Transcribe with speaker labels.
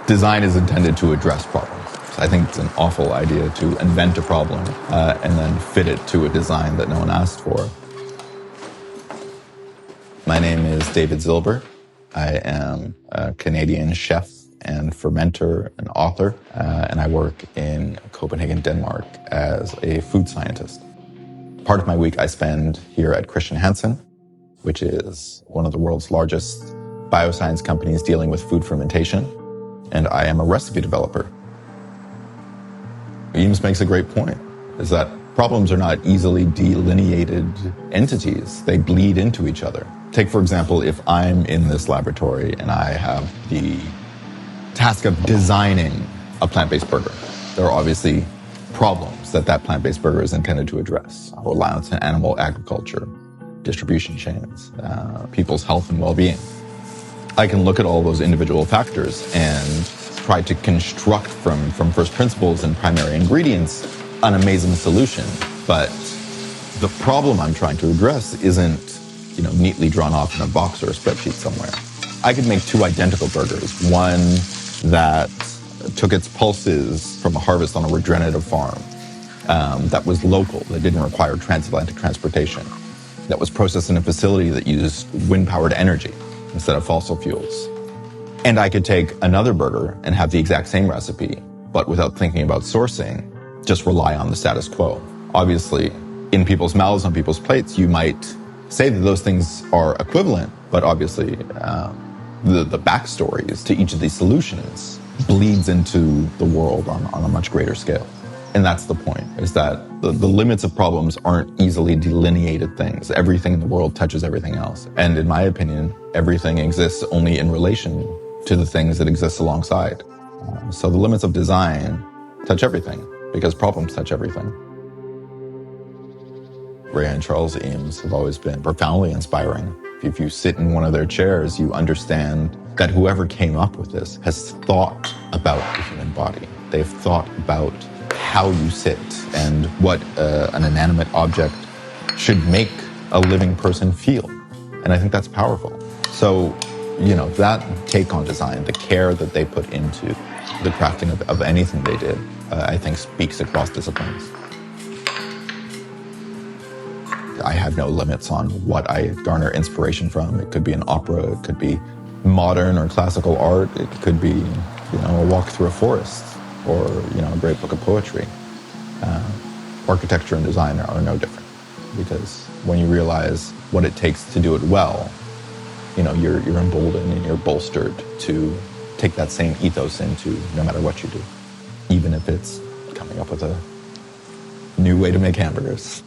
Speaker 1: Design is intended to address problems. I think it's an awful idea to invent a problem and then fit it to a design that no one asked for. My name is David Zilber. I am a Canadian chef and fermenter and author, and I work in Copenhagen, Denmark as a food scientist. Part of my week I spend here at Hansen, which is one of the world's largest bioscience companies dealing with food fermentation, and I am a recipe developer. Eames makes a great point, is that problems are not easily delineated entities. They bleed into each other. Take, for example, if I'm in this laboratory and I have the task of designing a plant-based burger, there are obviously problems that plant-based burger is intended to address. Reliance on animal agriculture, distribution chains, people's health and well-being. I can look at all those individual factors and try to construct from first principles and primary ingredients an amazing solution. But the problem I'm trying to address isn't, neatly drawn off in a box or a spreadsheet somewhere. I could make two identical burgers, one that took its pulses from a harvest on a regenerative farm, that was local, that didn't require transatlantic transportation, that was processed in a facility that used wind-powered energy instead of fossil fuels. And I could take another burger and have the exact same recipe, but without thinking about sourcing, just rely on the status quo. Obviously, in people's mouths, on people's plates, you might say that those things are equivalent, but obviously the backstories to each of these solutions bleeds into the world on a much greater scale. And that's the point, is that the limits of problems aren't easily delineated things. Everything in the world touches everything else. And in my opinion, everything exists only in relation to the things that exist alongside. So the limits of design touch everything, because problems touch everything. Ray and Charles Eames have always been profoundly inspiring. If you sit in one of their chairs, you understand that whoever came up with this has thought about the human body. They've thought about how you sit and what an inanimate object should make a living person feel. And I think that's powerful. So, that take on design, the care that they put into the crafting of anything they did, I think speaks across disciplines. I have no limits on what I garner inspiration from. It could be an opera, it could be modern or classical art, it could be, a walk through a forest, or, a great book of poetry. Architecture and design are no different, because when you realize what it takes to do it well, you're emboldened and you're bolstered to take that same ethos into no matter what you do, even if it's coming up with a new way to make hamburgers.